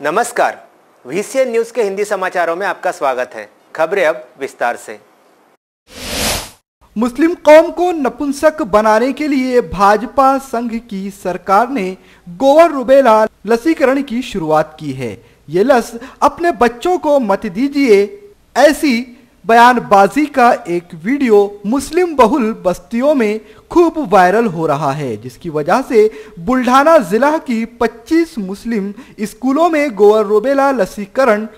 नमस्कार, VCN news के हिंदी समाचारों में आपका स्वागत है। खबरें अब विस्तार से। मुस्लिम कौम को नपुंसक बनाने के लिए भाजपा संघ की सरकार ने गोवर रुबेला लसीकरण की शुरुआत की है। ये लस अपने बच्चों को मत दीजिए, ऐसी बयानबाजी का एक वीडियो मुस्लिम बहुल बस्तियों में खूब वायरल हो रहा है, जिसकी वजह से बुल्ढाना जिला की 25 मुस्लिम स्कूलों में गोवर रुबेला लसीकरण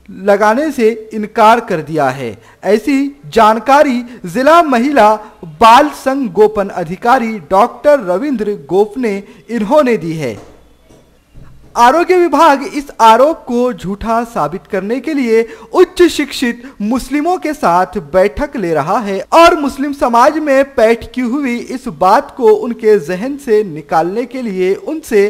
लगाने से इनकार कर दिया है। ऐसी जानकारी जिला महिला बाल संघ गोपन अधिकारी डॉक्टर रविंद्र गोफ ने इन्होंने दी है। आरोग्य विभाग इस आरोप को झूठा साबित करने के लिए उच्च शिक्षित मुस्लिमों के साथ बैठक ले रहा है और मुस्लिम समाज में पैठ की हुई इस बात को उनके जहन से निकालने के लिए उनसे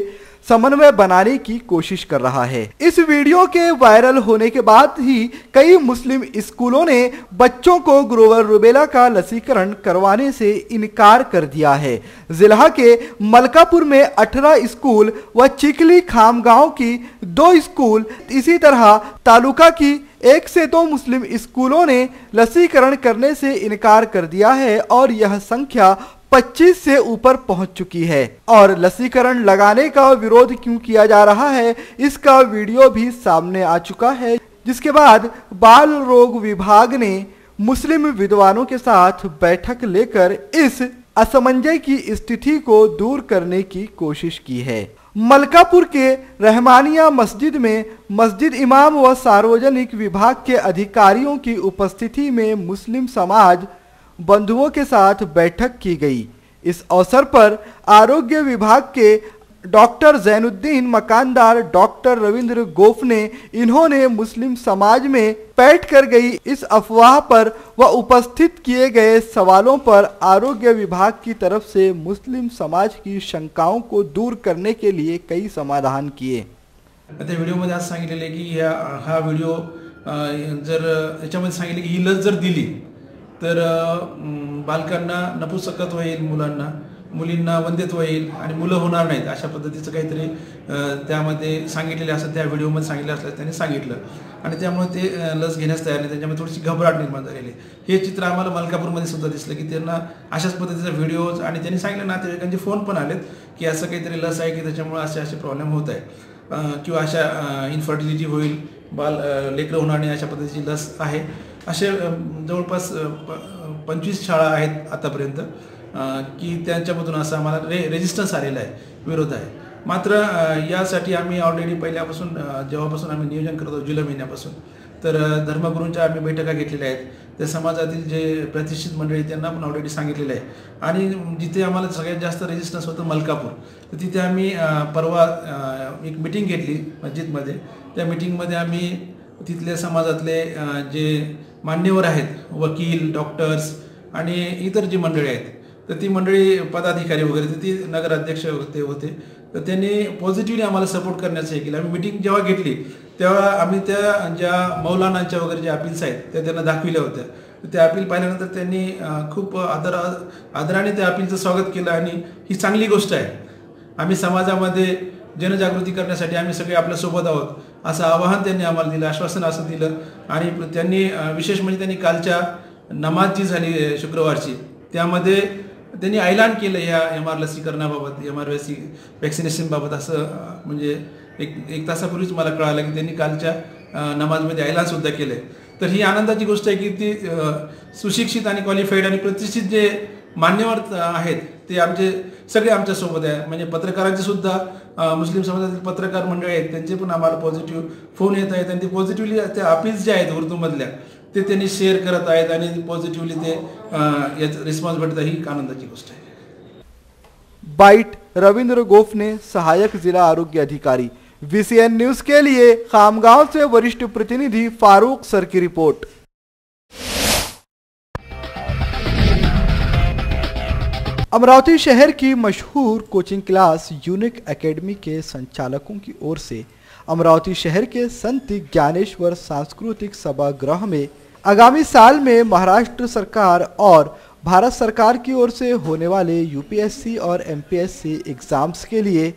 समन्वय बनाने की कोशिश कर रहा है। इस वीडियो के वायरल होने के बाद ही कई मुस्लिम स्कूलों ने बच्चों को गोवर रुबेला का लसीकरण करवाने से इनकार कर दिया है। जिला के मलकापुर में 18 स्कूल व चिकली खामगांव की 2 स्कूल, इसी तरह तालुका की 1 से 2 मुस्लिम स्कूलों ने लसीकरण करने से इनकार कर दिया है और यह संख्या 25 से ऊपर पहुंच चुकी है। और लसीकरण लगाने का विरोध क्यों किया जा रहा है, इसका वीडियो भी सामने आ चुका है, जिसके बाद बाल रोग विभाग ने मुस्लिम विद्वानों के साथ बैठक लेकर इस असमंजस की स्थिति को दूर करने की कोशिश की है। मलकापुर के रहमानिया मस्जिद में मस्जिद इमाम व सार्वजनिक विभाग के अधिकारियों की उपस्थिति में मुस्लिम समाज बंधुओं के साथ बैठक की गई। इस अवसर पर आरोग्य विभाग के डॉक्टर जैनुद्दीन मकानदार डॉक्टर रविंद्र गोफ ने इन्होंने मुस्लिम समाज में पैठ कर गई इस अफवाह पर व उपस्थित किए गए सवालों पर आरोग्य विभाग की तरफ से मुस्लिम समाज की शंकाओं को दूर करने के लिए कई समाधान किए। व्हिडिओमध्ये आज सांगितलेले की हा व्हिडिओ जर याच्यामध्ये सांगितले की ही लस जर दिली तर बालकांना नपुंसकत्व होईल, मुलींना वंध्यत्व होईल आणि मुलं होणार नाहीत, अशा पद्धतीचं काहीतरी त्यामध्ये सांगितलेले असं त्या व्हिडिओमध्ये सांगितलं असल्याचं त्यांनी सांगितलं आणि त्यामुळे ते लस घेण्यास तयार नाही। त्याच्यामुळे थोडीशी घबराट निर्माण झालेली। हे चित्र आम्हाला मलकापूरमध्ये सुद्धा दिसलं की त्यांना अशाच पद्धतीचा व्हिडिओज आणि त्यांनी सांगितलं नातेवाईकांचे फोन पण आलेत की असं काहीतरी लस आहे की त्याच्यामुळे असे प्रॉब्लेम होत आहे किंवा अशा इन्फर्टिलिटी होईल, लेकरं होणार नाही, अशा पद्धतीची लस आहे। असे जवळपास 25 शाळा आहेत आतापर्यंत की त्यांच्यामधून असं आम्हाला रेजिस्टन्स आलेला आहे, विरोध आहे। मात्र यासाठी आम्ही ऑलरेडी पहिल्यापासून जेव्हापासून आम्ही नियोजन करत होतो जुलै महिन्यापासून, तर धर्मगुरूंच्या आम्ही बैठका घेतलेल्या आहेत। त्या समाजातील जे प्रतिष्ठित मंडळी त्यांना पण ऑलरेडी सांगितलेलं आहे आणि जिथे आम्हाला सगळ्यात जास्त रेजिस्टन्स होतं मलकापूर, तर तिथे आम्ही परवा एक मीटिंग घेतली मस्जिदमध्ये। त्या मीटिंगमध्ये आम्ही तिथल्या समाजातले जे मान्यवर आहेत, वकील, डॉक्टर्स आणि इतर जी मंडळी आहेत, तर ती मंडळी पदाधिकारी वगैरे ती नगराध्यक्ष होते, तर त्यांनी पॉझिटिव्हली आम्हाला सपोर्ट करण्याचं हे केलं। आम्ही मीटिंग जेव्हा घेतली तेव्हा आम्ही त्या ज्या मौलानांच्या वगैरे ज्या अपील्स आहेत त्या त्यांना दाखविल्या होत्या। त्या अपील पाहिल्यानंतर त्यांनी खूप आदराने त्या अपीलचं स्वागत केलं आणि ही चांगली गोष्ट आहे। आम्ही समाजामध्ये जनजागृती करण्यासाठी आम्ही सगळे आपल्या सोबत आहोत असं आवाहन त्यांनी आम्हाला दिलं, आश्वासन असं दिलं। आणि त्यांनी विशेष म्हणजे त्यांनी कालच्या नमाज जी झाली शुक्रवारची, त्यामध्ये त्यांनी ऐलान केलं या MR लसीकरणाबाबत, MR वॅक्सिनेशन बाबत। असं म्हणजे एक तासापूर्वीच मला कळालं की त्यांनी कालच्या नमाजमध्ये ऐलान सुद्धा केलं। तर ही आनंदाची गोष्ट आहे की ती सुशिक्षित आणि क्वालिफाईड आणि प्रतिष्ठित जे मान्यवर आहेत ते आमचे सगळे आमच्या सोबत आहे। म्हणजे पत्रकारांचे सुद्धा मुस्लिम समाजातील पत्रकार मंडळी आहेत, त्यांचे पण आम्हाला पॉझिटिव्ह फोन येत आहेत आणि ते पॉझिटिव्हली त्या अपील्स जे आहेत उर्दूमधल्या ते त्यांनी शेअर करत आहेत आणि पॉझिटिव्हली ते याचा रिस्पॉन्स भेटत आहे। ही आनंदाची गोष्ट आहे। बाइट रविंद्र गोफ ने सहायक जिला आरोग्य अधिकारी। VCN न्यूज के लिए खामगांव से वरिष्ठ प्रतिनिधि फारूक सर की रिपोर्ट। अमरावती शहर की मशहूर कोचिंग क्लास यूनिक एकेडमी के संचालकों की ओर से अमरावती शहर के संत ज्ञानेश्वर सांस्कृतिक सभागृह में आगामी साल में महाराष्ट्र सरकार और भारत सरकार की ओर से होने वाले UPSC और MPSC एग्जाम्स के लिए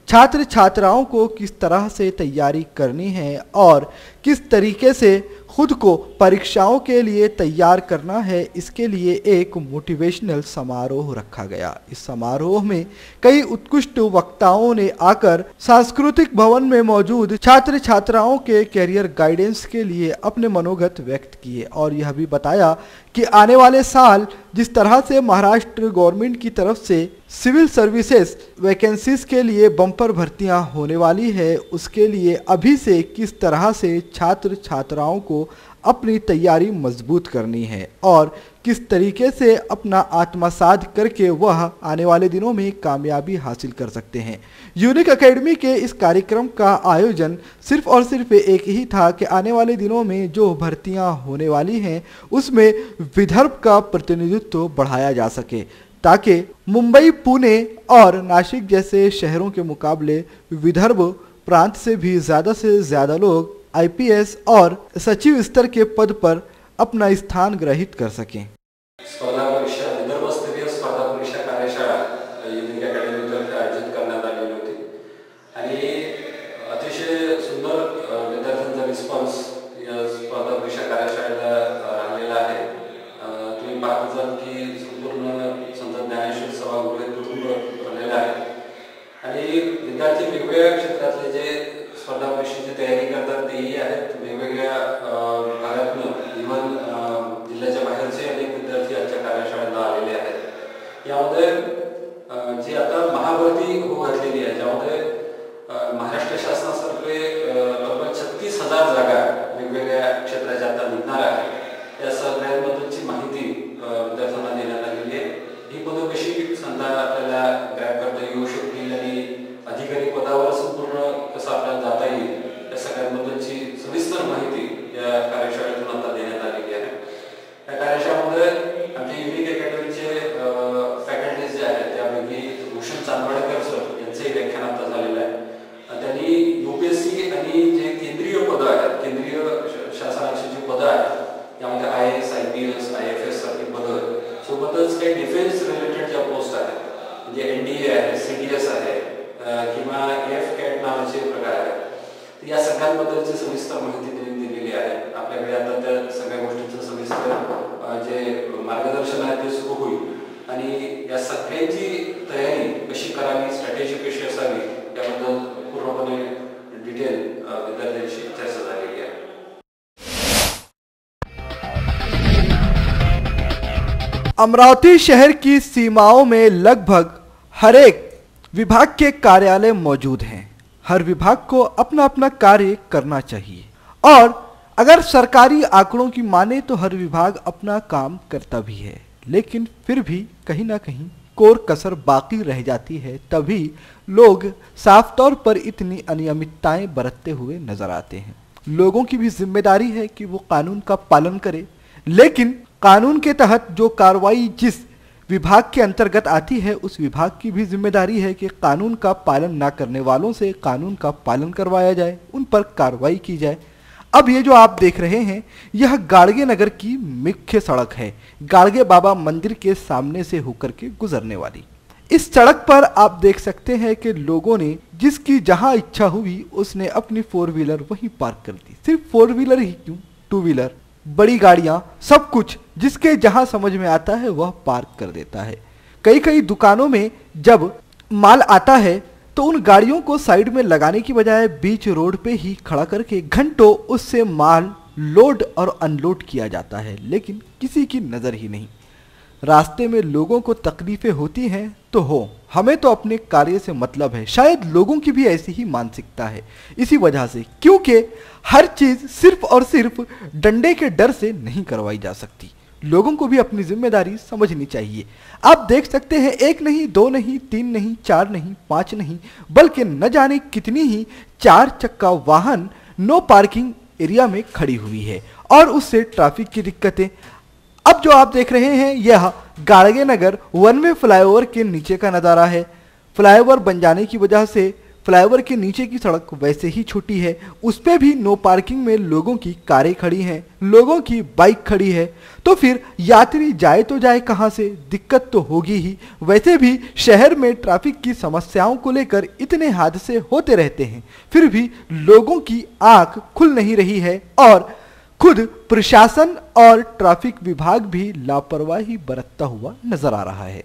छात्र छात्राओं को किस तरह से तैयारी करनी है और किस तरीके से खुद को परीक्षाओं के लिए तैयार करना है, इसके लिए एक मोटिवेशनल समारोह रखा गया। इस समारोह में कई उत्कृष्ट वक्ताओं ने आकर सांस्कृतिक भवन में मौजूद छात्र छात्राओं के कैरियर गाइडेंस के लिए अपने मनोगत व्यक्त किए और यह भी बताया कि आने वाले साल जिस तरह से महाराष्ट्र गवर्नमेंट की तरफ से सिविल सर्विसेज वैकेंसीज के लिए बम्पर भर्तियां होने वाली है, उसके लिए अभी से किस तरह से छात्र छात्राओं को अपनी तैयारी मजबूत करनी है और किस तरीके से अपना आत्मसात करके वह आने वाले दिनों में कामयाबी हासिल कर सकते हैं। यूनिक एकेडमी के इस कार्यक्रम का आयोजन सिर्फ और सिर्फ एक ही था कि आने वाले दिनों में जो भर्तियां होने वाली हैं उसमें विदर्भ का प्रतिनिधित्व बढ़ाया जा सके, ताकि मुंबई, पुणे और नासिक जैसे शहरों के मुकाबले विदर्भ प्रांत से भी ज़्यादा लोग आईपीएस और सचिव स्तर के पद पर अपना स्थान ग्रहित कर सकें। स्पर्धा परीक्षा विदर्भस्तरीय स्पर्धा परीक्षा कार्यशाळा युनिक अकॅडमीतर्फे आयोजित करण्यात आलेली होती आणि अतिशय सुंदर विद्यार्थ्यांचा रिस्पॉन्स या स्पर्धा परीक्षा कार्यशाळेला राहिलेला आहे। तुम्ही पाहत असाल की संपूर्ण संत ज्ञानेश्वर सभागृह कुटुंब भरलेलं आहे आणि विद्यार्थी वेगवेगळ्या क्षेत्रातले जे स्पर्धा परीक्षेची तयारी करतात तेही आहेत। वेगवेगळ्या भागातून इव्हन जिल्ह्याच्या बाहेरचे अनेक विद्यार्थी आजच्या कार्यशाळेला आलेले आहेत। यामध्ये जी आता महाभरती होऊ घातलेली आहे, ज्यामध्ये महाराष्ट्र शासनातर्फे लगभग 36,000 जागा वेगवेगळ्या क्षेत्राच्या आता निघणार आहेत। या सगळ्यांबद्दलची माहिती विद्यार्थ्यांना देण्यात आलेली आहे। ही पदं कशी संध्या आपल्याला ग्रॅब करता येऊ शकतील आणि अधिकारी पदावर संपूर्ण कसं आपल्याला जाता येईल या सगळ्यांबद्दलची सविस्तर माहिती या कार्यशाळेतून आता देण्यात आलेली आहे। या कार्यशाळेमध्ये आमच्या युनिक अकॅडमीचे फॅकल्टीज जे आहेत त्यापैकी भूषण चांदवडेकर सर यांचंही व्याख्यान आता झालेलं आहे। त्यांनी यूपीएससी आणि जे केंद्रीय पदं आहेत, केंद्रीय शासनाची जी पदं आहेत त्यामध्ये आयएएस, आयपीएस, आयएफएस सारखी पदं सोबतच काही डिफेन्स रिलेटेड ज्या पोस्ट आहेत म्हणजे एनडीए आहे, सीडीएस आहे किंवा एफ कॅट नावाचे प्रकार आहेत, या सगळ्यांबद्दलची सविस्तर माहिती त्यांनी दिलेली आहे। आपल्याकडे आता त्या सगळ्या गोष्टींचं सविस्तर जे मार्गदर्शन आहे ते सुरू होईल आणि या सगळ्यांची तयारी कशी करावी, स्ट्रॅटेजी कशी असावी याबद्दल पूर्णपणे डिटेल विद्यार्थ्यांशी चर्चा झालेली आहे। अमरावती शहर की सीमाओं में लगभग हर एक विभाग के कार्यालय मौजूद हैं। हर विभाग को अपना अपना कार्य करना चाहिए और अगर सरकारी आंकड़ों की माने तो हर विभाग अपना काम करता भी है, लेकिन फिर भी कहीं ना कहीं कोर कसर बाकी रह जाती है। तभी लोग साफ तौर पर इतनी अनियमितताएं बरतते हुए नजर आते हैं। लोगों की भी जिम्मेदारी है कि वो कानून का पालन करें, लेकिन कानून के तहत जो कार्रवाई जिस विभाग के अंतर्गत आती है उस विभाग की भी जिम्मेदारी है कि कानून का पालन ना करने वालों से कानून का पालन करवाया जाए, उन पर कार्रवाई की जाए। अब ये जो आप देख रहे हैं यह गाड़गे नगर की मुख्य सड़क है, गाड़गे बाबा मंदिर के सामने से होकर के गुजरने वाली। इस सड़क पर आप देख सकते हैं कि लोगों ने जिसकी जहां इच्छा हुई उसने अपनी 4 व्हीलर वहीं पार्क कर दी। सिर्फ 4 व्हीलर ही क्यों, 2 व्हीलर, बड़ी गाड़ियां, सब कुछ जिसके जहां समझ में आता है वह पार्क कर देता है। कई दुकानों में जब माल आता है तो उन गाड़ियों को साइड में लगाने की बजाय बीच रोड पे ही खड़ा करके घंटों उससे माल लोड और अनलोड किया जाता है, लेकिन किसी की नज़र ही नहीं। रास्ते में लोगों को तकलीफें होती हैं तो हो, हमें तो अपने कार्य से मतलब है। शायद लोगों की भी ऐसी ही मानसिकता है, इसी वजह से, क्योंकि हर चीज़ सिर्फ और सिर्फ डंडे के डर से नहीं करवाई जा सकती। लोगों को भी अपनी जिम्मेदारी समझनी चाहिए। आप देख सकते हैं 1 नहीं, 2 नहीं, 3 नहीं, 4 नहीं, 5 नहीं, बल्कि न जाने कितनी ही 4 चक्का वाहन नो पार्किंग एरिया में खड़ी हुई है और उससे ट्रैफिक की दिक्कतें। अब जो आप देख रहे हैं यह गाड़गे नगर 1 वे फ्लाईओवर के नीचे का नज़ारा है। फ्लाईओवर बन जाने की वजह से फ्लाईओवर के नीचे की सड़क वैसे ही छोटी है, उस पे भी नो पार्किंग में लोगों की कारें खड़ी हैं, लोगों की बाइक खड़ी है, तो फिर यात्री जाए तो जाए कहां से? दिक्कत तो होगी ही। वैसे भी शहर में ट्रैफिक की समस्याओं को लेकर इतने हादसे होते रहते हैं, फिर भी लोगों की आंख खुल नहीं रही है और खुद प्रशासन और ट्रैफिक विभाग भी लापरवाही बरतता हुआ नजर आ रहा है।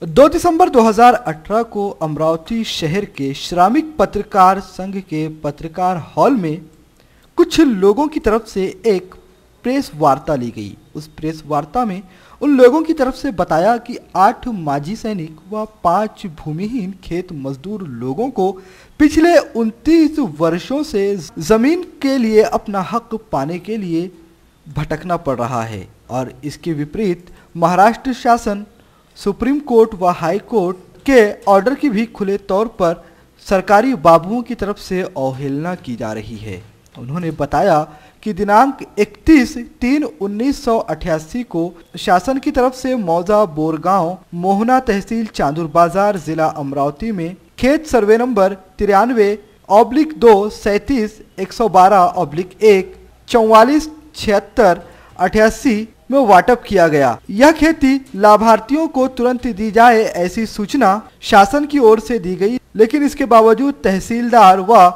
2 दिसंबर 2018 को अमरावती शहर के श्रमिक पत्रकार संघ के पत्रकार हॉल में कुछ लोगों की तरफ से एक प्रेस वार्ता ली गई। उस प्रेस वार्ता में उन लोगों की तरफ से बताया कि 8 माजी सैनिक व 5 भूमिहीन खेत मजदूर लोगों को पिछले 29 वर्षों से जमीन के लिए अपना हक पाने के लिए भटकना पड़ रहा है और इसके विपरीत महाराष्ट्र शासन, सुप्रीम कोर्ट व हाई कोर्ट के ऑर्डर की भी खुले तौर पर सरकारी बाबुओं की तरफ से अवहेलना की जा रही है। उन्होंने बताया कि दिनांक 31/3/1988 को शासन की तरफ से मौजा बोरगांव, मोहना तहसील चांदुर बाजार, जिला अमरावती में खेत सर्वे नंबर 93/2 37 112/1 44 76 88 में वाटप किया गया। यह खेती लाभार्थियों को तुरंत दी जाए ऐसी सूचना शासन की ओर से दी गई, लेकिन इसके बावजूद तहसीलदार व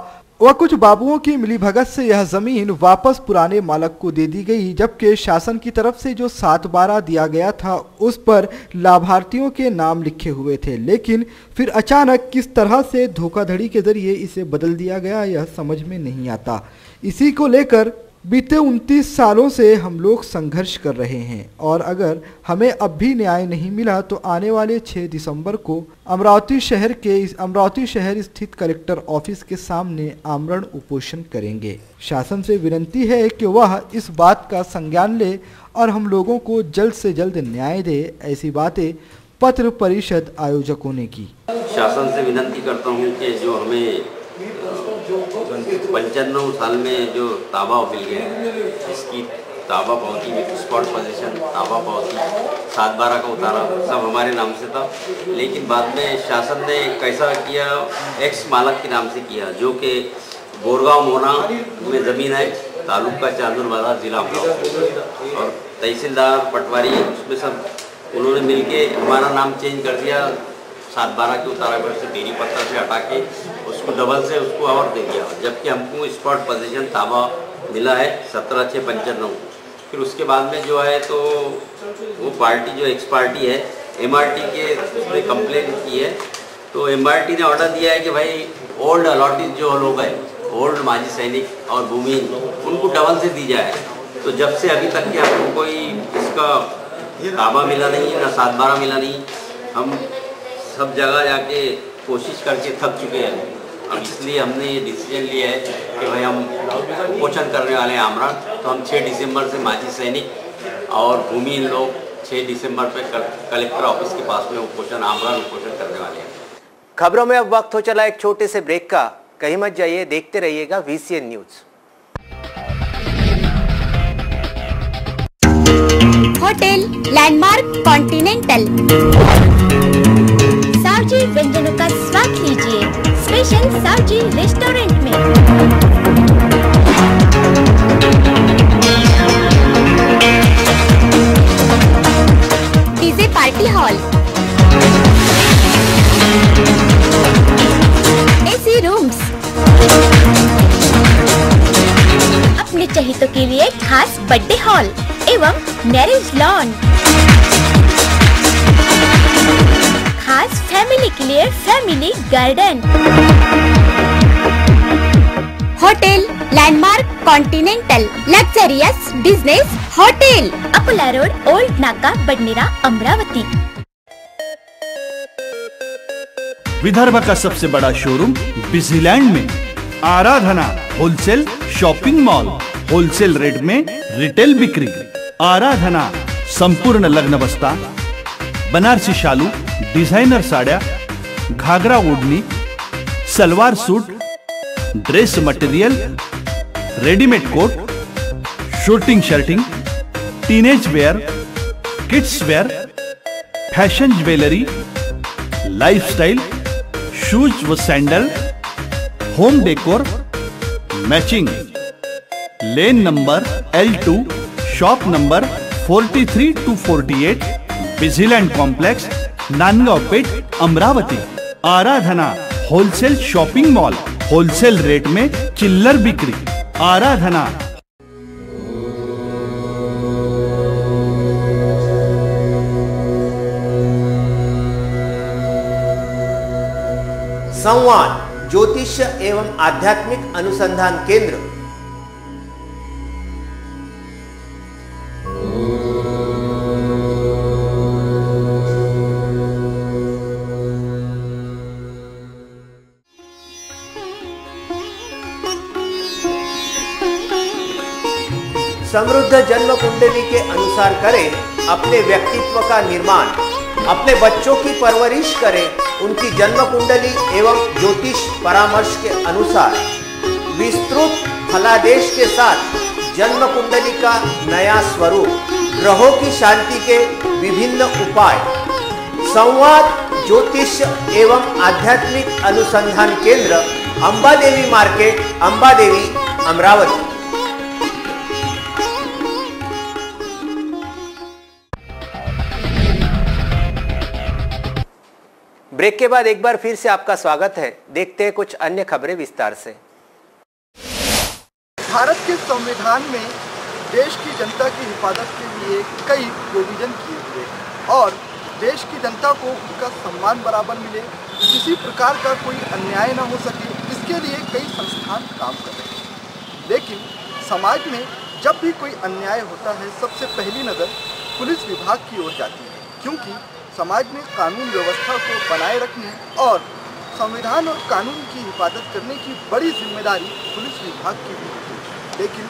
कुछ बाबुओं की मिलीभगत से यह जमीन वापस पुराने मालक को दे दी गई, जबकि शासन की तरफ से जो 7/12 दिया गया था उस पर लाभार्थियों के नाम लिखे हुए थे, लेकिन फिर अचानक किस तरह से धोखाधड़ी के जरिए इसे बदल दिया गया यह समझ में नहीं आता। इसी को लेकर बीते 29 सालों से हम लोग संघर्ष कर रहे हैं और अगर हमें अब भी न्याय नहीं मिला तो आने वाले 6 दिसंबर को अमरावती शहर स्थित कलेक्टर ऑफिस के सामने आमरण उपोषण करेंगे। शासन से विनती है कि वह इस बात का संज्ञान ले और हम लोगों को जल्द से जल्द न्याय दे। ऐसी बातें पत्र परिषद आयोजकों ने की। शासन से विनती करता हूँ कि जो हमें 95 साल में जो ताबा मिल गया, इसकी ताबा पावती, स्पॉट पोजीशन ताबा पावती, 7/12 का उतारा सब हमारे नाम से था, लेकिन बाद में शासन ने कैसा किया, एक्स मालक के नाम से किया, जो कि बोरगांव मोहना में ज़मीन है, तालुका चांदुर बाजार, जिला अमरावती, और तहसीलदार पटवारी उसमें सब उन्होंने मिलके हमारा नाम चेंज कर दिया। 7/12 के उतारा पर से डेरी पत्थर से हटा के उसको डबल से उसको और दे दिया, जबकि हमको स्पॉट पोजीशन ताबा मिला है 17/6/95। फिर उसके बाद में जो है तो वो पार्टी जो एक्स पार्टी है MRT के उसमें कंप्लेंट की है, तो MRT ने ऑर्डर दिया है कि भाई ओल्ड अलॉटेड जो लोग हैं, ओल्ड माजी सैनिक और भूमिहीन, उनको डबल से दी जाए। तो जब से अभी तक के हमको कोई इसका ताबा मिला नहीं, ना 7/12 मिला नहीं। हम सब जगह जाके कोशिश करके थक चुके हैं। अब इसलिए हमने ये डिसीजन लिया है कि भाई हम उपोषण करने वाले हैं आमरण। तो हम 6 दिसंबर से माजी सैनिक और भूमिहीन लोग 6 दिसंबर पे कलेक्टर ऑफिस के पास में आमरण उपोषण करने वाले हैं। खबरों में अब वक्त हो चला एक छोटे से ब्रेक का। कहीं मत जाइए, देखते रहिएगा VCN news. Hotel landmark continental, Saoji व्यंजनों का स्वाद लीजिए स्पेशल सावजी रेस्टोरेंट में। DJ party hall, AC rooms, अपने चहेतों के लिए खास बर्थडे हॉल एवं मैरिज लॉन, खास फैमिली के लिए family garden. Hotel landmark continental luxurious business hotel, Akola road, old नाका, बडनेरा, अमरावती। विदर्भ का सबसे बड़ा शोरूम बिजीलैंड में Aradhana wholesale shopping mall, wholesale rate में रिटेल बिक्री। आराधना संपूर्ण लग्न बस्ता, बनारसी शालू, डिझायनर साड्या, घागरा ओढणी, salwar suit, dress material, readymade coat, suiting shirting, teenage wear, kids wear, fashion jewellery, lifestyle, shoes व sandal, home decor, matching. Lane number L2, shop number 43 to 48, Bizilland complex, Nandgaon Peth, Amravati. Aradhana wholesale shopping mall, wholesale rate में चिल्लर बिक्री। आराधना। संवाद ज्योतिष्य एवं आध्यात्मिक अनुसंधान केंद्र। समृद्ध जन्म कुंडली के अनुसार करें अपने व्यक्तित्व का निर्माण, अपने बच्चों की परवरिश करें उनकी जन्म कुंडली एवं ज्योतिष परामर्श के अनुसार। विस्तृत फलादेश के साथ जन्म कुंडली का नया स्वरूप, ग्रहों की शांति के विभिन्न उपाय। संवाद ज्योतिष एवं आध्यात्मिक अनुसंधान केंद्र, अंबादेवी मार्केट, अंबादेवी, अमरावती। ब्रेक के बाद एक बार फिर से आपका स्वागत है। देखते हैं कुछ अन्य खबरें विस्तार से। भारत के संविधान में देश की जनता की हिफाजत के लिए कई प्रोविजन किए हुए हैं और देश की जनता को उनका सम्मान बराबर मिले, किसी प्रकार का कोई अन्याय न हो सके, इसके लिए कई संस्थान काम कर रहे हैं। लेकिन समाज में जब भी कोई अन्याय होता है, सबसे पहली नज़र पुलिस विभाग की ओर जाती है, क्योंकि समाज में कानून व्यवस्था को बनाए रखने और संविधान और कानून की हिफाजत करने की बड़ी जिम्मेदारी पुलिस विभाग की भी होती है। लेकिन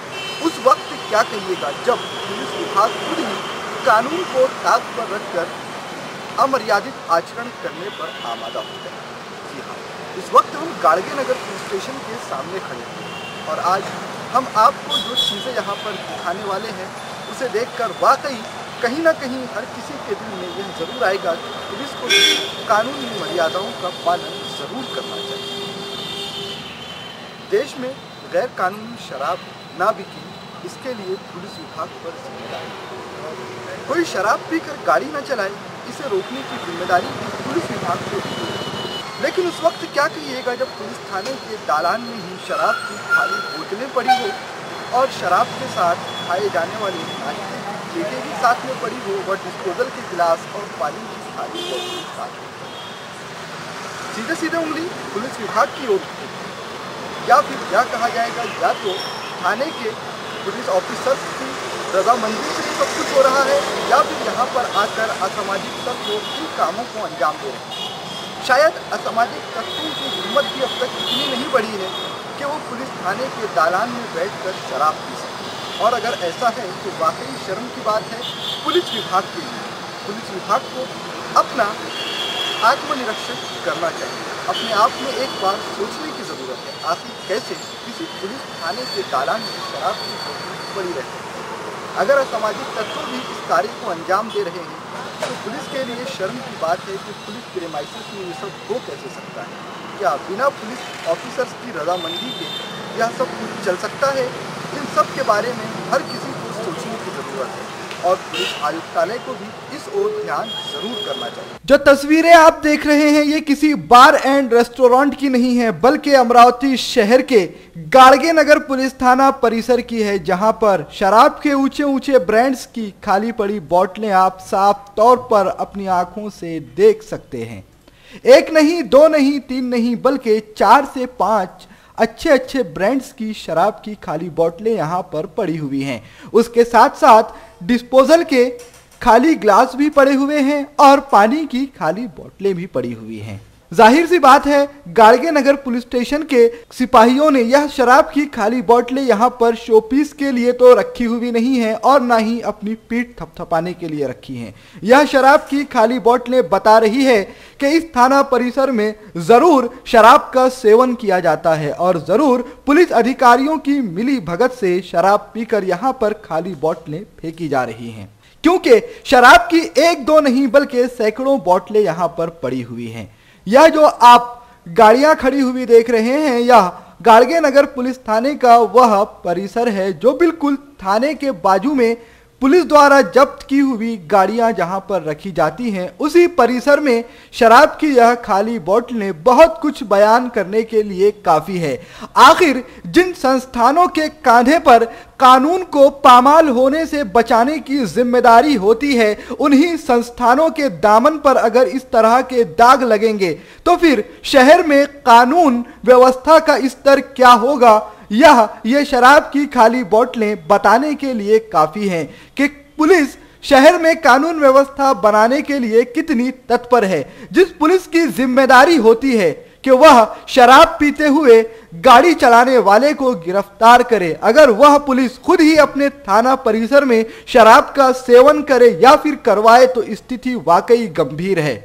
उस वक्त क्या कहिएगा जब पुलिस विभाग खुद ही कानून को ताक पर रखकर अमर्यादित आचरण करने पर आमादा होता है। जी हाँ, इस वक्त हम गाड़गे नगर पुलिस स्टेशन के सामने खड़े हैं और आज हम आपको जो चीज़ें यहाँ पर दिखाने वाले हैं उसे देखकर वाकई कहीं ना कहीं हर किसी के दिल में यह जरूर आएगा कि पुलिस को कानूनी मर्यादाओं का पालन जरूर करना चाहिए। देश में गैर कानूनी शराब ना बिके, इसके लिए पुलिस विभाग पर जिम्मेदारी। कोई शराब पीकर गाड़ी न चलाए, इसे रोकने की जिम्मेदारी पुलिस विभाग को दी है। लेकिन उस वक्त क्या कहिएगा जब पुलिस थाने के दालान में ही शराब की खाली बोतलें पड़ी हो और शराब के साथ खाए जाने वाले नाश्ते प्लेटें भी साथ में पड़ी हो और डिस्पोजल के गिलास और पानी की थाली बोतल साथ में। सीधे सीधे उंगली पुलिस विभाग की ओर या फिर क्या कहा जाएगा, या तो थाने के पुलिस ऑफिसर्स की रजामंदी से सब कुछ हो रहा है या फिर यहाँ पर आकर असामाजिक तत्व इन कामों को अंजाम दे रहे हैं। शायद असामाजिक तत्वों की हिम्मत भी अब तक इतनी नहीं बढ़ी है कि वो पुलिस थाने के दालान में बैठकर शराब पी सके। और अगर ऐसा है तो वाकई शर्म की बात है पुलिस विभाग के लिए। पुलिस विभाग को अपना आत्मनिरीक्षण करना चाहिए, अपने आप में एक बार सोचने की ज़रूरत है। आखिर कैसे किसी पुलिस थाने के दालान में शराब की बोतल पड़ी रहती है। अगर असामाजिक तत्व भी इस कार्य को अंजाम दे रहे हैं तो पुलिस के लिए शर्म की बात है कि पुलिस प्रेमाइसिस में ये सब हो कैसे सकता है। क्या बिना पुलिस ऑफिसर्स की रजामंदी के यह सब कुछ चल सकता है? इन सब के बारे में हर किसी को सोचने की ज़रूरत है और पुलिस आयुक्तालय को भी इस ओर ध्यान जरूर करना चाहिए। जो तस्वीरें आप देख रहे हैं ये किसी बार एंड रेस्टोरेंट की नहीं है, बल्कि अमरावती शहर के गाड़गे नगर पुलिस थाना परिसर की है, जहां पर शराब के ऊंचे ऊंचे ब्रांड्स की खाली पड़ी बोतलें आप साफ तौर पर अपनी आंखों से देख सकते हैं। एक नहीं, दो नहीं, तीन नहीं, बल्कि 4 से 5 अच्छे अच्छे ब्रांड्स की शराब की खाली बोतलें यहाँ पर पड़ी हुई हैं। उसके साथ साथ डिस्पोजल के खाली ग्लास भी पड़े हुए हैं और पानी की खाली बोतलें भी पड़ी हुई हैं। जाहिर सी बात है गाड़गे नगर पुलिस स्टेशन के सिपाहियों ने यह शराब की खाली बोतलें यहाँ पर शोपीस के लिए तो रखी हुई नहीं है और ना ही अपनी पीठ थपथपाने के लिए रखी हैं। यह शराब की खाली बोतलें बता रही है कि इस थाना परिसर में जरूर शराब का सेवन किया जाता है और जरूर पुलिस अधिकारियों की मिली भगत से शराब पीकर यहाँ पर खाली बोतलें फेंकी जा रही हैं। क्योंकि शराब की एक दो नहीं बल्कि सैकड़ों बोतलें यहां पर पड़ी हुई हैं। यह जो आप गाड़ियां खड़ी हुई देख रहे हैं, यह गाड़गे नगर पुलिस थाने का वह परिसर है जो बिल्कुल थाने के बाजू में पुलिस द्वारा जब्त की हुई गाड़ियां जहां पर रखी जाती हैं, उसी परिसर में शराब की यह खाली बोतलें बहुत कुछ बयान करने के लिए काफी है। आखिर जिन संस्थानों के कांधे पर कानून को पामाल होने से बचाने की जिम्मेदारी होती है, उन्हीं संस्थानों के दामन पर अगर इस तरह के दाग लगेंगे तो फिर शहर में कानून व्यवस्था का स्तर क्या होगा, ये शराब की खाली बोतलें बताने के लिए काफी हैं कि पुलिस शहर में कानून व्यवस्था बनाने के लिए कितनी तत्पर है। जिस पुलिस की जिम्मेदारी होती है कि वह शराब पीते हुए गाड़ी चलाने वाले को गिरफ्तार करे, अगर वह पुलिस खुद ही अपने थाना परिसर में शराब का सेवन करे या फिर करवाए तो स्थिति वाकई गंभीर है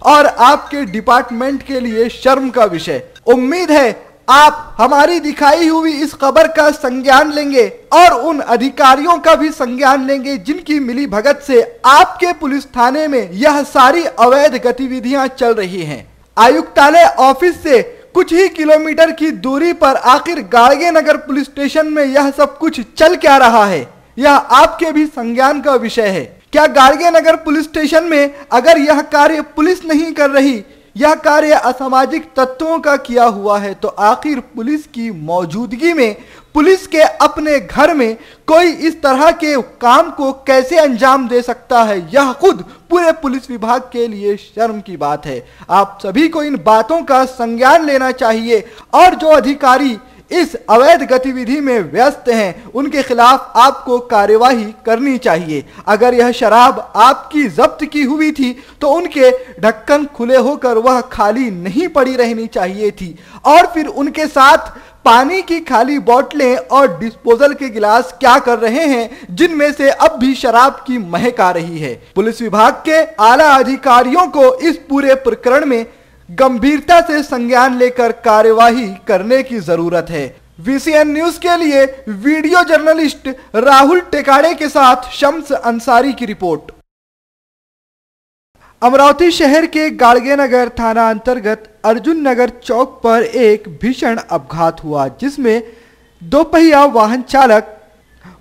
और आपके डिपार्टमेंट के लिए शर्म का विषय। उम्मीद है आप हमारी दिखाई हुई इस खबर का संज्ञान लेंगे और उन अधिकारियों का भी संज्ञान लेंगे जिनकी मिली भगत से आपके पुलिस थाने में यह सारी अवैध गतिविधियां चल रही हैं। आयुक्तालय ऑफिस से कुछ ही किलोमीटर की दूरी पर आखिर गाड़गे नगर पुलिस स्टेशन में यह सब कुछ चल क्या रहा है, यह आपके भी संज्ञान का विषय है। क्या गाड़गे नगर पुलिस स्टेशन में अगर यह कार्य पुलिस नहीं कर रही, यह कार्य असामाजिक तत्वों का किया हुआ है, तो आखिर पुलिस की मौजूदगी में पुलिस के अपने घर में कोई इस तरह के काम को कैसे अंजाम दे सकता है, यह खुद पूरे पुलिस विभाग के लिए शर्म की बात है। आप सभी को इन बातों का संज्ञान लेना चाहिए और जो अधिकारी इस अवैध गतिविधि में व्यस्त हैं उनके खिलाफ आपको कार्यवाही करनी चाहिए। अगर यह शराब आपकी जब्त की हुई थी तो उनके ढक्कन खुले होकर वह खाली नहीं पड़ी रहनी चाहिए थी और फिर उनके साथ पानी की खाली बोतलें और डिस्पोजल के गिलास क्या कर रहे हैं जिनमें से अब भी शराब की महक आ रही है। पुलिस विभाग के आला अधिकारियों को इस पूरे प्रकरण में गंभीरता से संज्ञान लेकर कार्यवाही करने की जरूरत है। VCN न्यूज के लिए वीडियो जर्नलिस्ट राहुल टेकाड़े के साथ शम्स अंसारी की रिपोर्ट। अमरावती शहर के गाड़गे नगर थाना अंतर्गत अर्जुन नगर चौक पर एक भीषण अपघात हुआ जिसमें दोपहिया वाहन चालक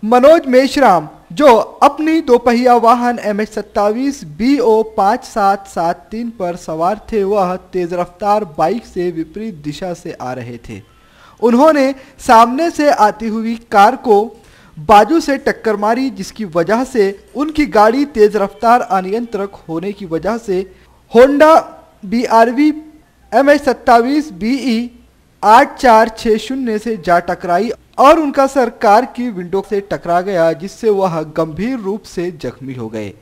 मनोज मेश्राम जो अपनी दोपहिया वाहन MH27 BO 5773 पर सवार थे, वह तेज रफ्तार बाइक से विपरीत दिशा से आ रहे थे। उन्होंने सामने से आती हुई कार को बाजू से टक्कर मारी जिसकी वजह से उनकी गाड़ी तेज रफ्तार अनियंत्रक होने की वजह से होंडा BRV MH27 BE 8460 से जा टकराई और उनका सर कार की विंडो से टकरा गया जिससे वह गंभीर रूप से जख्मी हो गए।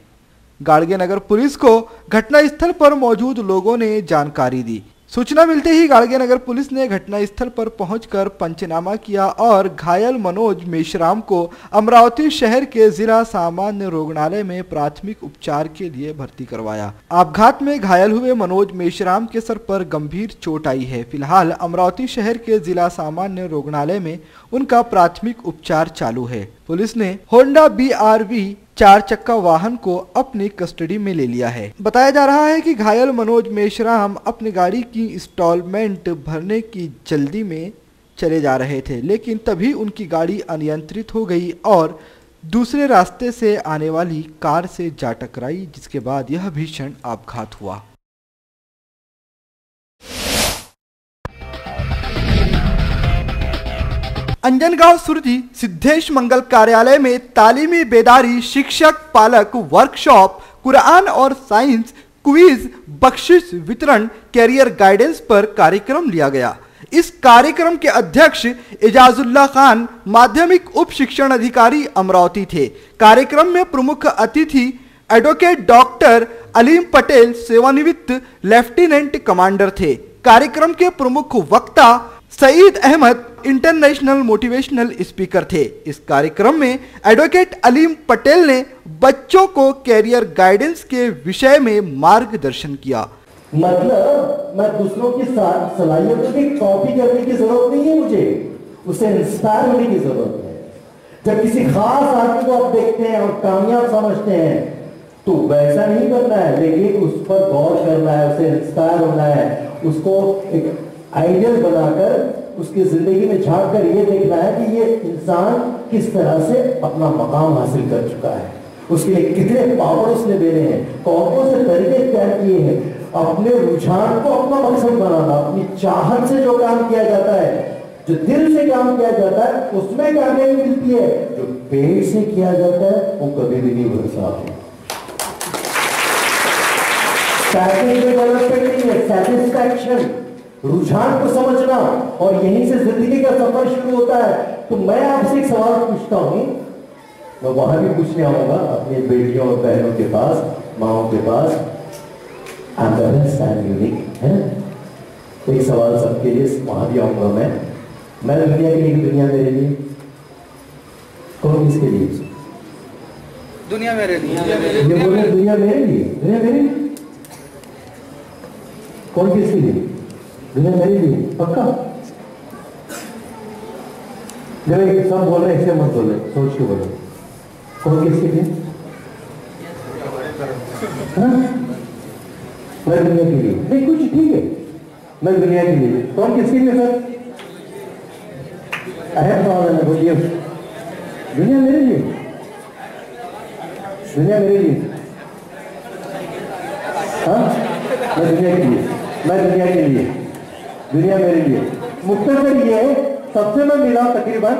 गाड़गे नगर पुलिस को घटनास्थल पर मौजूद लोगों ने जानकारी दी। सूचना मिलते ही गाड़गे नगर पुलिस ने घटनास्थल पर पहुंचकर पंचनामा किया और घायल मनोज मेश्राम को अमरावती शहर के जिला सामान्य रुग्णालय में प्राथमिक उपचार के लिए भर्ती करवाया। अपघात में घायल हुए मनोज मेश्राम के सर पर गंभीर चोट आई है। फिलहाल अमरावती शहर के जिला सामान्य रुग्णालय में उनका प्राथमिक उपचार चालू है। पुलिस ने होंडा BRV 4 चक्का वाहन को अपनी कस्टडी में ले लिया है। बताया जा रहा है कि घायल मनोज मेश्राम अपनी गाड़ी की इंस्टॉलमेंट भरने की जल्दी में चले जा रहे थे, लेकिन तभी उनकी गाड़ी अनियंत्रित हो गई और दूसरे रास्ते से आने वाली कार से जा टकराई जिसके बाद यह भीषण अपघात हुआ। अंजनगांव सुरजी सिद्धेश मंगल कार्यालय में तालीमी बेदारी शिक्षक पालक वर्कशॉप कुरान और साइंस क्विज बख्शिश वितरण कैरियर गाइडेंस पर कार्यक्रम लिया गया। इस कार्यक्रम के अध्यक्ष एजाजुल्ला खान माध्यमिक उप शिक्षण अधिकारी अमरावती थे। कार्यक्रम में प्रमुख अतिथि एडवोकेट डॉक्टर अलीम पटेल सेवानिवृत्त लेफ्टिनेंट कमांडर थे। कार्यक्रम के प्रमुख वक्ता Saeed Ahmed international motivational speaker थे। इस कार्यक्रम में एडवोकेट अलीम पटेल ने बच्चों को कैरियर गाइडेंस के विषय में मार्गदर्शन किया। मतलब मैं दूसरों की सलाहियतों की कॉपी करने की जरूरत नहीं है, मुझे उससे इंस्पायर होने की जरूरत है। जब किसी खास आदमी को आप देखते हैं और कामयाब समझते हैं तो वैसा नहीं करना है, लेकिन उस पर गौर करना है, उसे इंस्पायर होना है, उसको एक आइडियल बनाकर उसकी जिंदगी में झांक कर ये देखना है कि ये इंसान किस तरह से अपना मकाम हासिल कर चुका है, उसके लिए कितने पावर उसने दे रहे हैं, कौन कौन से तरीके तैयार किए हैं। अपने रुझान को अपना मकसद बनाना, अपनी चाहत से जो काम किया जाता है, जो दिल से काम किया जाता है उसमें कामयाबी मिलती है, जो पेट से किया जाता है वो कभी भी नहीं बन सकता। डेवलपमेंट नहीं है, सेटिस्फैक्शन, रुझान को समझना, और यहीं से जिंदगी का सफर शुरू होता है। तो मैं आपसे एक सवाल पूछता हूं, मैं वहां भी पूछने आऊंगा अपनी बेटियों और बहनों के पास, माओ के पास, यूनिक है। एक सवाल सबके लिए वहां भी आऊंगा मैं दुनिया के लिए, दुनिया मेरे लिए, कौन किसके लिए? दुनिया मेरे लिए, ये बोले दुनिया मेरे लिए, दुनिया मेरे लिए, कौन किसके लिए? दुनिया मेरे लिए, पक्का? जब सब बोल रहे ऐसे मत बोले, सोच के बोलो, कौन किसके लिए? मैं दुनिया के लिए, नहीं कुछ ठीक है, मैं दुनिया के लिए, कौन किसके लिए सर? बोलिए, दुनिया मेरे लिए, दुनिया मेरे लिए, हाँ मैं दुनिया के लिए, मैं दुनिया के लिए, दुनिया मेरे लिए। मुख्तसर ये सबसे मैं मिला तकरीबन,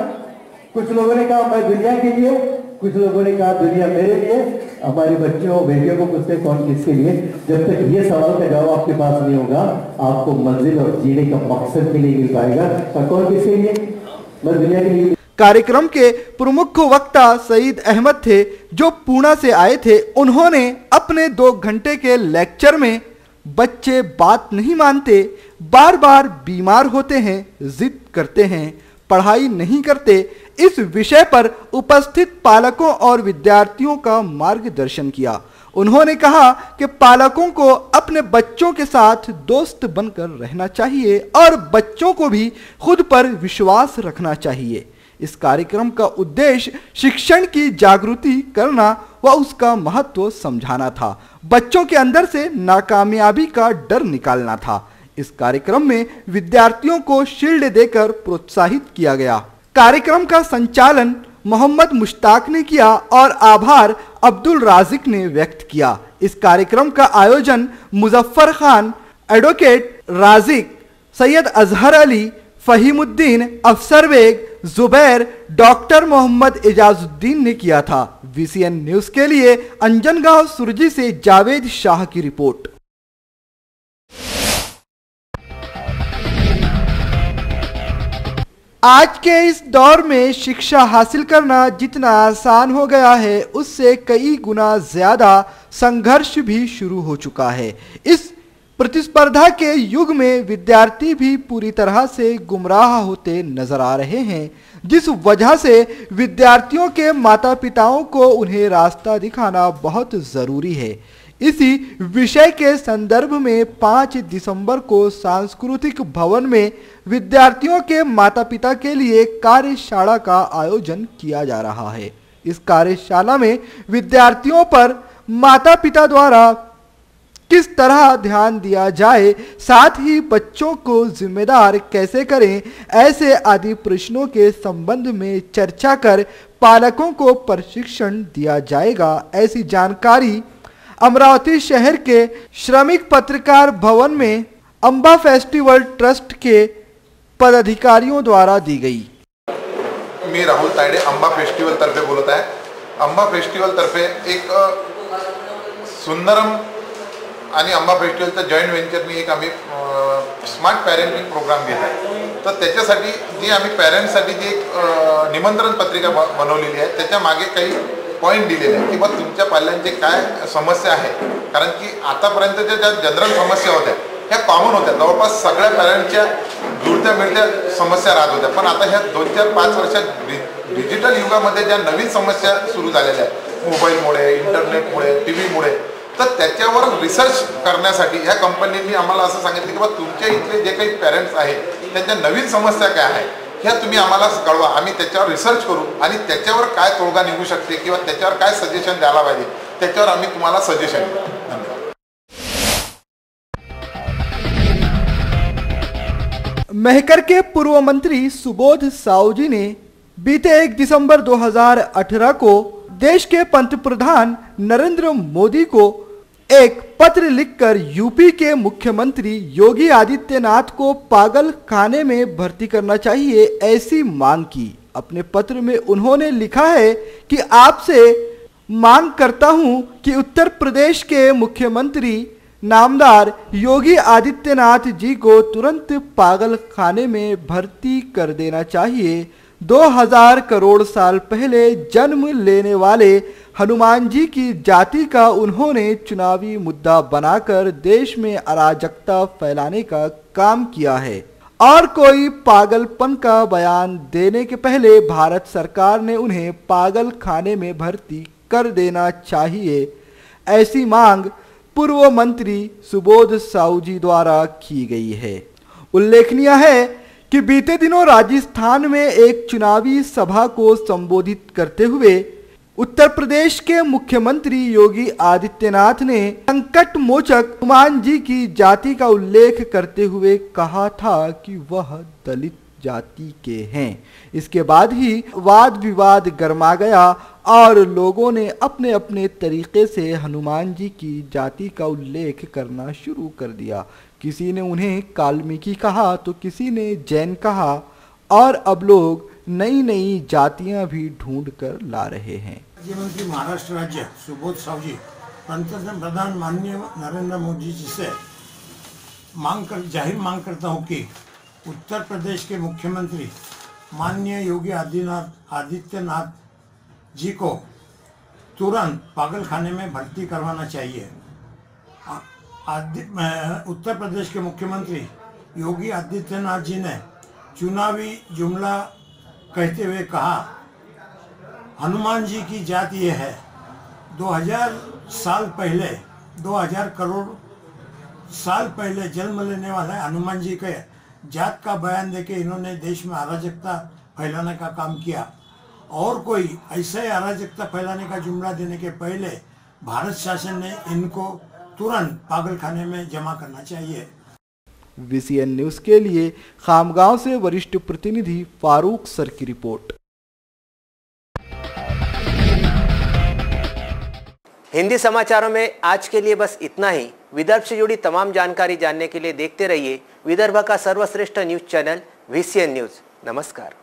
कुछ लोगों ने कहा मैं दुनिया के लिए, कुछ लोगों ने कहा दुनिया मेरे लिए। हमारी बच्चों बेटियों को पूछते कौन किसके लिए। जब तक ये सवाल का जवाब आपके पास नहीं होगा, आपको मंजिल और जीने का मकसद भी नहीं मिल पाएगा। और कौन किसके लिए? मैं दुनिया के लिए। कार्यक्रम के प्रमुख वक्ता सईद अहमद थे, जो पूना से आए थे। उन्होंने अपने 2 घंटे के लेक्चर में बच्चे बात नहीं मानते, बार बार बीमार होते हैं, जिद करते हैं, पढ़ाई नहीं करते, इस विषय पर उपस्थित पालकों और विद्यार्थियों का मार्गदर्शन किया। उन्होंने कहा कि पालकों को अपने बच्चों के साथ दोस्त बनकर रहना चाहिए और बच्चों को भी खुद पर विश्वास रखना चाहिए। इस कार्यक्रम का उद्देश्य शिक्षण की जागृति करना व उसका महत्व समझाना था। बच्चों के अंदर से नाकामयाबी का डर निकालना था। इस कार्यक्रम में विद्यार्थियों को शील्ड देकर प्रोत्साहित किया गया। कार्यक्रम का संचालन मोहम्मद मुश्ताक ने किया और आभार अब्दुल राजिक ने व्यक्त किया। इस कार्यक्रम का आयोजन मुजफ्फर खान, एडवोकेट राजिक, सैयद अजहर अली, फहीमुद्दीन, अफसर बेग, जुबैर, डॉक्टर मोहम्मद एजाजुद्दीन ने किया था। VCN न्यूज के लिए अंजनगांव सुरजी से जावेद शाह की रिपोर्ट। आज के इस दौर में शिक्षा हासिल करना जितना आसान हो गया है, उससे कई गुना ज्यादा संघर्ष भी शुरू हो चुका है। इस प्रतिस्पर्धा के युग में विद्यार्थी भी पूरी तरह से गुमराह होते नजर आ रहे हैं, जिस वजह से विद्यार्थियों के माता पिताओं को उन्हें रास्ता दिखाना बहुत जरूरी है। इसी विषय के संदर्भ में 5 दिसंबर को सांस्कृतिक भवन में विद्यार्थियों के माता पिता के लिए कार्यशाला का आयोजन किया जा रहा है। इस कार्यशाला में विद्यार्थियों पर माता पिता द्वारा किस तरह ध्यान दिया जाए, साथ ही बच्चों को जिम्मेदार कैसे करें, ऐसे आदि प्रश्नों के संबंध में चर्चा कर पालकों को प्रशिक्षण दिया जाएगा। ऐसी जानकारी अमरावती शहर के श्रमिक पत्रकार भवन में अंबा फेस्टिवल ट्रस्ट के पदाधिकारियों द्वारा दी गई। मी राहुल तायडे अंबा फेस्टिवल तर्फे बोलत आहे। अंबा फेस्टिवल तर्फे एक सुंदरम आणि अंबा फेस्टिवलचा जॉईंट व्हेंचरनी एक आम्ही स्मार्ट पॅरेंटिंग प्रोग्राम घेत आहे। तर त्याच्यासाठी जी आम्ही पॅरेंट्ससाठी जी एक निमंत्रण पत्रिका बनवलेली आहे, त्याच्या मागे काही पॉईंट दिलेले आहेत की बा तुमच्या पाल्यांचे काय समस्या आहे। कारण की आतापर्यंतच्या ज्या जनरल समस्या होत्या ह्या कॉमन होत्या, जवळपास सगळ्या पॅरेंटच्या जुळत्या मिळत्या समस्या राहत होत्या। पण आता ह्या 2-4-5 वर्षात डिजिटल युगामध्ये ज्या नवीन समस्या सुरू झालेल्या आहेत, मोबाईलमुळे, इंटरनेटमुळे, टीव्हीमुळे, तर त्याच्यावर रिसर्च करण्यासाठी ह्या कंपनींनी आम्हाला असं सांगितलं की बा तुमच्या इथले जे काही पॅरेंट्स आहेत त्यांच्या नवीन समस्या काय आहे ह्या तुम्ही आम्हाला कळवा, आम्ही त्याच्यावर रिसर्च करू आणि त्याच्यावर काय तोडगा निघू शकते किंवा त्याच्यावर काय सजेशन द्यायला पाहिजे त्याच्यावर आम्ही तुम्हाला सजेशन देऊ. धन्यवाद. महकर के पूर्व मंत्री सुबोध साहू ने बीते 1 दिसंबर 2018 को देश के पंतप्रधान नरेंद्र मोदी को एक पत्र लिखकर यूपी के मुख्यमंत्री योगी आदित्यनाथ को पागल खाने में भर्ती करना चाहिए ऐसी मांग की. अपने पत्र में उन्होंने लिखा है कि आपसे मांग करता हूं कि उत्तर प्रदेश के मुख्यमंत्री नामदार योगी आदित्यनाथ जी को तुरंत पागल खाने में भर्ती कर देना चाहिए. 2000 करोड़ साल पहले जन्म लेने वाले हनुमान जी की जाति का उन्होंने चुनावी मुद्दा बनाकर देश में अराजकता फैलाने का काम किया है और कोई पागलपन का बयान देने के पहले भारत सरकार ने उन्हें पागल खाने में भर्ती कर देना चाहिए. ऐसी मांग पूर्व मंत्री सुबोध साहू जी द्वारा की गई है. उल्लेखनीय है कि बीते दिनों राजस्थान में एक चुनावी सभा को संबोधित करते हुए उत्तर प्रदेश के मुख्यमंत्री योगी आदित्यनाथ ने संकट मोचक हनुमान जी की जाति का उल्लेख करते हुए कहा था कि वह दलित जाति के हैं. इसके बाद ही वाद विवाद गर्मा गया और लोगों ने अपने अपने तरीके से हनुमान जी की जाति का उल्लेख करना शुरू कर दिया. किसी ने उन्हें काल्मीकि कहा तो किसी ने जैन कहा और अब लोग नई नई जातियां भी ढूंढ कर ला रहे हैं. मुख्यमंत्री महाराष्ट्र राज्य सुबोध साहू जी पंतप्रधान माननीय नरेंद्र मोदी जी से जाहिर मांग करता हूं कि उत्तर प्रदेश के मुख्यमंत्री माननीय योगी आदित्यनाथ जी को तुरंत पागलखाने में भर्ती करवाना चाहिए. उत्तर प्रदेश के मुख्यमंत्री योगी आदित्यनाथ जी ने चुनावी जुमला कहते हुए कहा हनुमान जी की जात ये है. 2000 साल पहले 2000 करोड़ साल पहले जन्म लेने वाले हनुमान जी के जात का बयान देके इन्होंने देश में अराजकता फैलाने का काम किया और कोई ऐसा ही अराजकता फैलाने का जुमला देने के पहले भारत शासन ने इनको तुरंत पागलखाने में जमा करना चाहिए. VCN न्यूज के लिए खामगांव से वरिष्ठ प्रतिनिधि फारूक सर की रिपोर्ट. हिंदी समाचारों में आज के लिए बस इतना ही. विदर्भ से जुड़ी तमाम जानकारी जानने के लिए देखते रहिए विदर्भ का सर्वश्रेष्ठ न्यूज चैनल VCN न्यूज. नमस्कार.